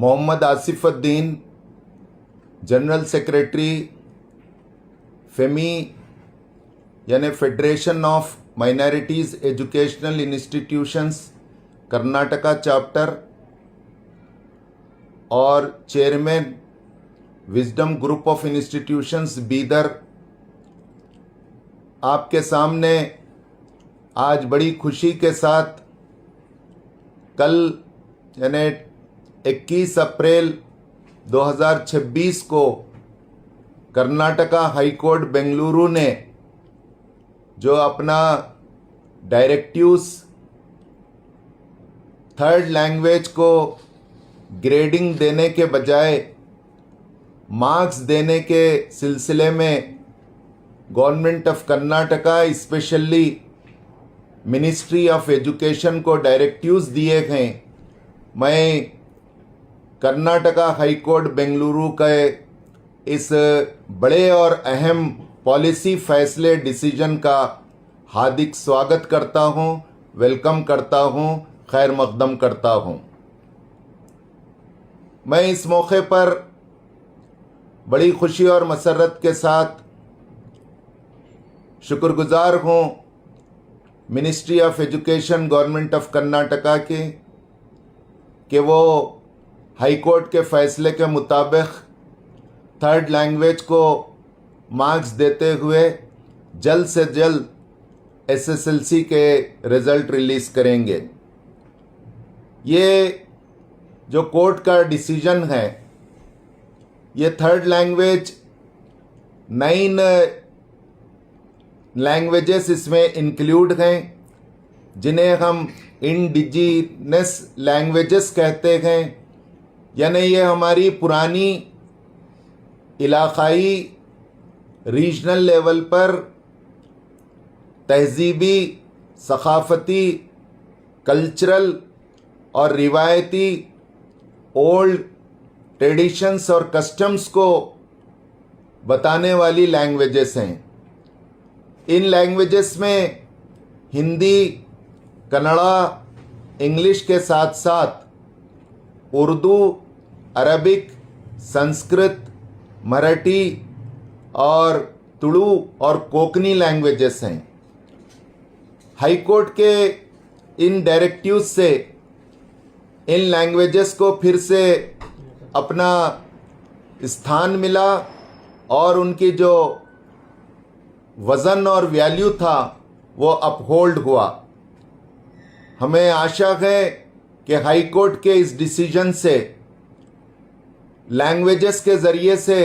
Mohammad Asifuddin, general secretary FEMI यानी federation of minorities educational institutions Karnataka chapter और chairman wisdom group of institutions Bidar, आपके सामने आज बड़ी खुशी के साथ कल यानी 21 अप्रैल 2026 को कर्नाटका हाई कोर्ट बेंगलुरु ने जो अपना डायरेक्टिव्स थर्ड लैंग्वेज को ग्रेडिंग देने के बजाय मार्क्स देने के सिलसिले में government of Karnataka specially ministry of education को डायरेक्टिव्स दिए गए। मैं कर्नाटका हाई कोर्ट बेंगलुरु के इस बड़े और अहम पॉलिसी फैसले डिसीजन का हार्दिक स्वागत करता हूं, वेलकम करता हूं, खैर मकदम करता हूं। मैं इस मौके पर बड़ी खुशी और मसरत के साथ शुक्रगुजार हूं ministry of education government of Karnataka के कि वो हाई कोर्ट के फैसले के मुताबिक थर्ड लैंग्वेज को मार्क्स देते हुए जल्द से जल्द एसएसएलसी के रिज़ल्ट रिलीज़ करेंगे। ये जो कोर्ट का डिसीजन है, ये थर्ड लैंग्वेज 9 लैंग्वेजेस इसमें इंक्लूड हैं, जिन्हें हम इंडिजिनस लैंग्वेजेस कहते हैं। यानी ये हमारी पुरानी इलाकाई रीजनल लेवल पर तहजीबी, सकाफ़ती, कल्चरल और रिवायती ओल्ड ट्रेडिशंस और कस्टम्स को बताने वाली लैंग्वेजेस हैं। इन लैंग्वेजेस में हिंदी, कन्नड़ा, इंग्लिश के साथ साथ उर्दू, अरबिक, संस्कृत, मराठी और तुलु और कोंकणी लैंग्वेजेस हैं। हाई कोर्ट के इन डायरेक्टिव्स से इन लैंग्वेजेस को फिर से अपना स्थान मिला और उनकी जो वज़न और वैल्यू था वो अपहोल्ड हुआ। हमें आशा है कि हाई कोर्ट के इस डिसीजन से लैंग्वेजेस के ज़रिए से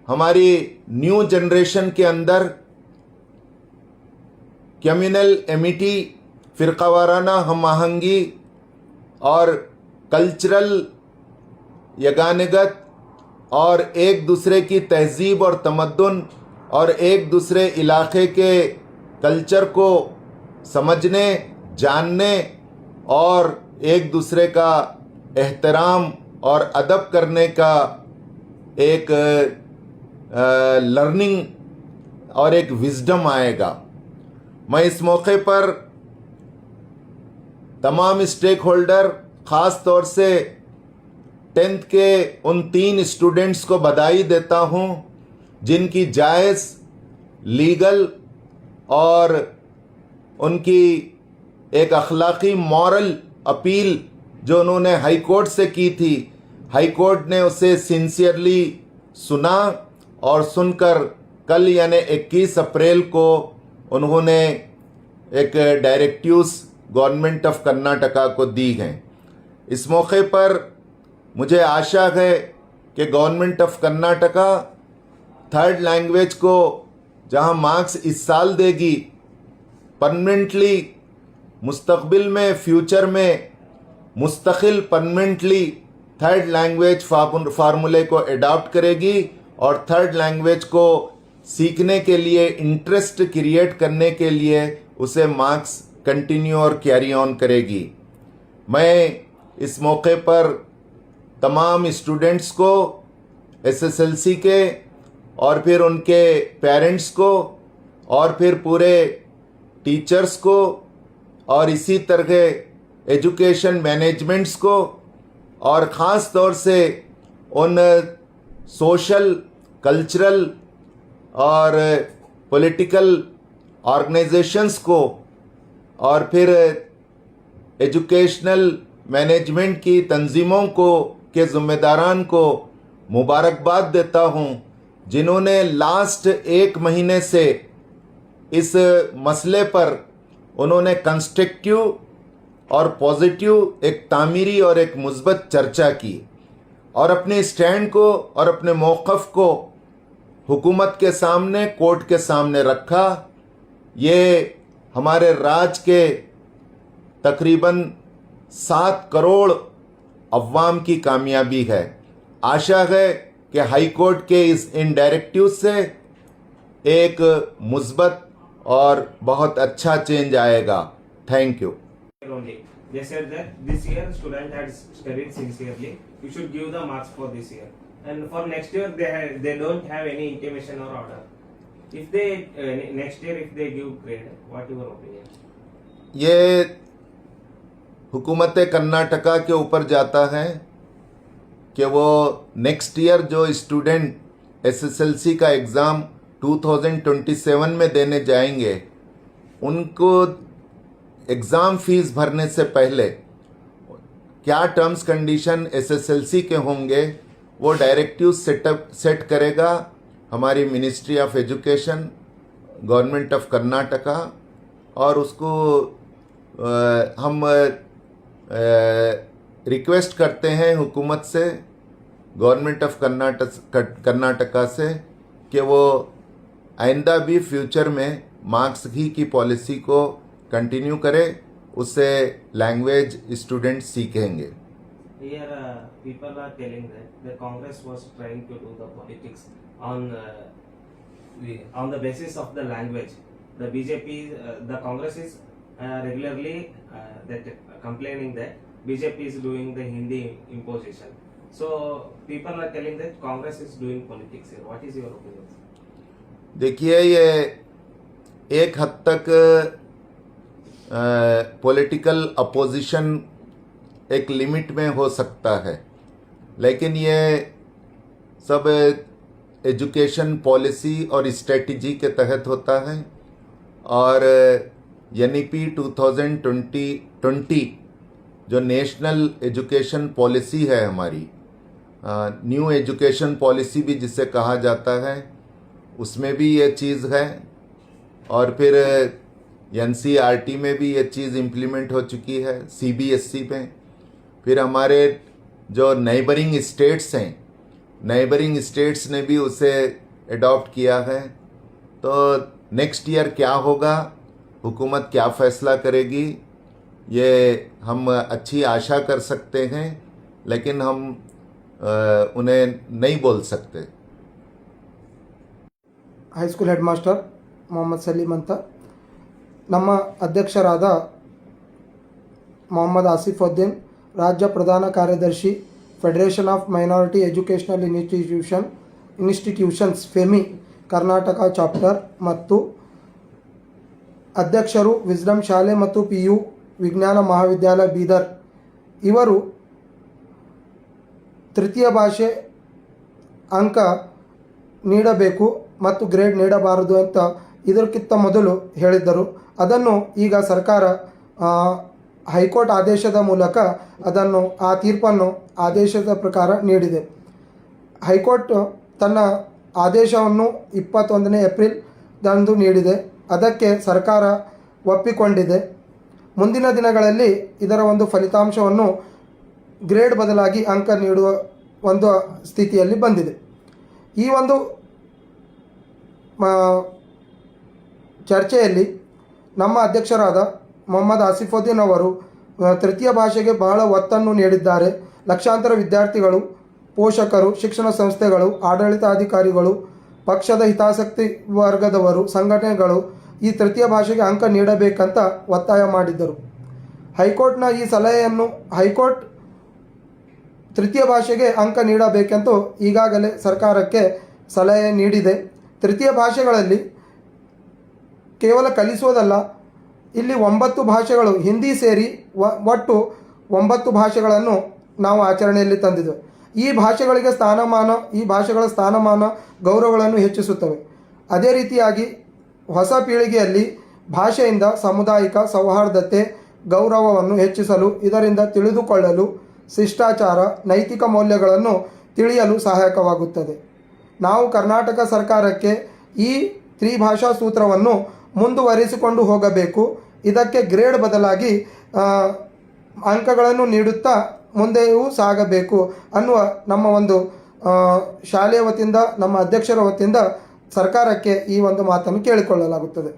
हमारी न्यू जनरेशन के अंदर कम्युनल एमिटी, फ़िरक़ावाराना हम आहंगी और कल्चरल यगानगत और एक दूसरे की तहजीब और तमद्दुन और एक दूसरे इलाके के कल्चर को समझने, जानने और एक दूसरे का एहतराम और अदब करने का एक लर्निंग और एक विजडम आएगा। मैं इस मौके पर तमाम स्टेक होल्डर, ख़ास तौर से 10th के उन 3 स्टूडेंट्स को बधाई देता हूं जिनकी जायज़, लीगल और उनकी एक अखलाकी मॉरल अपील जो उन्होंने हाई कोर्ट से की थी, हाई कोर्ट ने उसे सिंसियरली सुना और सुनकर कल यानी 21 अप्रैल को उन्होंने एक डायरेक्टिव्स गवर्नमेंट ऑफ कर्नाटका को दी हैं। इस मौके पर मुझे आशा है कि government of Karnataka third language को जहां मार्क्स इस साल देगी, परमानेंटली मुस्तकबिल में, फ्यूचर में मुस्तकिल परमानेंटली थर्ड लैंग्वेज फार्मूले को अडॉप्ट करेगी और थर्ड लैंग्वेज को सीखने के लिए इंटरेस्ट क्रिएट करने के लिए उसे मार्क्स कंटिन्यू और कैरी ऑन करेगी। मैं इस मौके पर तमाम स्टूडेंट्स को, एसएसएलसी के और फिर उनके पेरेंट्स को और फिर पूरे टीचर्स को और इसी तरह एजुकेशन मैनेजमेंट्स को और ख़ास तौर से उन सोशल, कल्चरल और पॉलिटिकल ऑर्गेनाइजेशंस को और फिर एजुकेशनल मैनेजमेंट की तंजीमों को के ज़िम्मेदारान को मुबारकबाद देता हूँ, जिन्होंने लास्ट 1 महीने से इस मसले पर उन्होंने कंस्ट्रक्टिव और पॉजिटिव एक तामीरी और एक मुस्बत चर्चा की और अपने स्टैंड को और अपने मौक़िफ़ को हुकूमत के सामने, कोर्ट के सामने रखा। ये हमारे राज्य के तकरीबन 7 करोड़ अवाम की कामयाबी है। आशा है कि हाई कोर्ट के इन डायरेक्टिव से एक मुस्बत और बहुत अच्छा चेंज आएगा। Thank you. Only. They said that this year student had studied sincerely. You should give the marks for this year, and for next year they don't have any intimation or order. If they next year if they give grade, what your opinion? ये हुकूमत कर्नाटका के ऊपर जाता है कि वो next year जो student SSLC का एग्ज़ाम 2027 में देने जाएंगे, उनको एग्ज़ाम फ़ीस भरने से पहले क्या टर्म्स कंडीशन एसएसएलसी के होंगे, वो डायरेक्टिव सेट करेगा हमारी ministry of education, government of Karnataka. और उसको हम रिक्वेस्ट करते हैं हुकूमत से, गवर्नमेंट ऑफ कर्नाटका से, कि वो आइंदा भी फ्यूचर में मार्क्स ही की पॉलिसी को कंटिन्यू करे, उससे लैंग्वेज स्टूडेंट सीखेंगे। Here people are telling that the Congress was trying to do the politics on the basis of the language. The BJP, the Congress is regularly that complaining that BJP is doing the Hindi imposition. So people are telling that Congress is doing politics here. What is your opinion? देखिए, ये एक हद तक political opposition एक limit में हो सकता है, लेकिन ये सब एजुकेशन पॉलिसी और स्ट्रेटजी के तहत होता है। और एनईपी 2020 जो नेशनल एजुकेशन पॉलिसी है हमारी, न्यू एजुकेशन पॉलिसी भी जिसे कहा जाता है, उसमें भी ये चीज़ है। और फिर एनसीईआरटी में भी ये चीज़ इम्प्लीमेंट हो चुकी है, सीबीएसई में। फिर हमारे जो नेबरिंग स्टेट्स हैं, नेबरिंग स्टेट्स ने भी उसे अडॉप्ट किया है। तो नेक्स्ट ईयर क्या होगा, हुकूमत क्या फ़ैसला करेगी, ये हम अच्छी आशा कर सकते हैं, लेकिन हम उन्हें नहीं बोल सकते। High school headmaster Mohammed Saleem ಅಂತ. ನಮ್ಮ ಅಧ್ಯಕ್ಷರಾದ ಮೊಹಮ್ಮದ್ ಆಸಿಫುದ್ದೀನ್, ರಾಜ್ಯ ಪ್ರಧಾನ ಕಾರ್ಯದರ್ಶಿ, federation of minority educational institutions FEMI Karnataka chapter, ಮತ್ತು ಅಧ್ಯಕ್ಷರು ವಿಸ್ಡಮ್ ಶಾಲೆ ಮತ್ತು PU ವಿಜ್ಞಾನ ಮಹಾವಿದ್ಯಾಲಯ ಬೀದರ್, ಇವರು ತೃತೀಯ ಭಾಷೆ ಅಂಕ ನೀಡಬೇಕು ಮತ್ತು ಗ್ರೇಡ್ ನೀಡಬಾರದು ಅಂತ ಇದಕ್ಕಿಂತ ಮೊದಲು ಹೇಳಿದ್ದರು. ಅದನ್ನು ಈಗ ಸರ್ಕಾರ ಹೈಕೋರ್ಟ್ ಆದೇಶದ ಮೂಲಕ ಅದನ್ನು ಆ ತೀರ್ಪನ್ನು ಆದೇಶದ ಪ್ರಕಾರ ನೀಡಿದೆ. ಹೈಕೋರ್ಟ್ ತನ್ನ ಆದೇಶವನ್ನು 21ನೇ ಏಪ್ರಿಲ್ದಂದು ನೀಡಿದೆ. ಅದಕ್ಕೆ ಸರ್ಕಾರ ಒಪ್ಪಿಕೊಂಡಿದೆ. ಮುಂದಿನ ದಿನಗಳಲ್ಲಿ ಇದರ ಒಂದು ಫಲಿತಾಂಶವನ್ನು ಗ್ರೇಡ್ ಬದಲಾಗಿ ಅಂಕ ನೀಡುವ ಒಂದು ಸ್ಥಿತಿಯಲ್ಲಿ ಬಂದಿದೆ. ಈ ಒಂದು ಚರ್ಚೆಯಲ್ಲಿ ನಮ್ಮ ಅಧ್ಯಕ್ಷರಾದ ಮೊಹಮ್ಮದ್ ಆಸಿಫುದ್ದೀನ್ ಅವರು ತೃತೀಯ ಭಾಷೆಗೆ ಬಹಳ ಒತ್ತನ್ನು ನೀಡಿದ್ದಾರೆ. ಲಕ್ಷಾಂತರ ವಿದ್ಯಾರ್ಥಿಗಳು, ಪೋಷಕರು, ಶಿಕ್ಷಣ ಸಂಸ್ಥೆಗಳು, ಆಡಳಿತಾಧಿಕಾರಿಗಳು, ಪಕ್ಷದ ಹಿತಾಸಕ್ತಿ ವರ್ಗದವರು, ಸಂಘಟನೆಗಳು ಈ ತೃತೀಯ ಭಾಷೆಗೆ ಅಂಕ ನೀಡಬೇಕಂತ ಒತ್ತಾಯ ಮಾಡಿದ್ದರು. ಹೈಕೋರ್ಟ್ನ ಈ ಸಲಹೆಯನ್ನು ಹೈಕೋರ್ಟ್ ತೃತೀಯ ಭಾಷೆಗೆ ಅಂಕ ನೀಡಬೇಕೆಂದು ಈಗಾಗಲೇ ಸರ್ಕಾರಕ್ಕೆ ಸಲಹೆ ನೀಡಿದೆ. ತೃತೀಯ ಭಾಷೆಗಳಲ್ಲಿ ಕೇವಲ ಕಲಿಸೋದಲ್ಲ, ಇಲ್ಲಿ 9 ಭಾಷೆಗಳು ಹಿಂದಿ ಸೇರಿ ಒಟ್ಟು 9 ಭಾಷೆಗಳನ್ನು ನಾವು ಆಚರಣೆಯಲ್ಲಿ ತಂದಿದ್ದೇವೆ. ಈ ಭಾಷೆಗಳ ಸ್ಥಾನಮಾನ ಗೌರವಗಳನ್ನು ಹೆಚ್ಚಿಸುತ್ತವೆ. ಅದೇ ರೀತಿಯಾಗಿ ಹೊಸ ಪೀಳಿಗೆಯಲ್ಲಿ ಭಾಷೆಯಿಂದ ಸಾಮುದಾಯಿಕ ಸೌಹಾರ್ದತೆ ಗೌರವವನ್ನು ಹೆಚ್ಚಿಸಲು, ಇದರಿಂದ ತಿಳಿದುಕೊಳ್ಳಲು, ಶಿಷ್ಟಾಚಾರ ನೈತಿಕ ಮೌಲ್ಯಗಳನ್ನು ತಿಳಿಯಲು ಸಹಾಯಕವಾಗುತ್ತದೆ. ನಾವು ಕರ್ನಾಟಕ ಸರ್ಕಾರಕ್ಕೆ ಈ ತ್ರಿಭಾಷಾ ಸೂತ್ರವನ್ನು ಮುಂದುವರಿಸಿಕೊಂಡು ಹೋಗಬೇಕು. ಇದಕ್ಕೆ ಗ್ರೇಡ್ ಬದಲಾಗಿ ಅಂಕಗಳನ್ನು ನೀಡುತ್ತಾ ಮುಂದೆಯೂ ಸಾಗಬೇಕು ಅನ್ನುವ ನಮ್ಮ ಒಂದು ಶಾಲೆಯ ವತಿಯಿಂದ, ನಮ್ಮ ಅಧ್ಯಕ್ಷರ ವತಿಯಿಂದ ಸರ್ಕಾರಕ್ಕೆ ಈ ಒಂದು ಮಾತನ್ನು ಕೇಳಿಕೊಳ್ಳಲಾಗುತ್ತದೆ.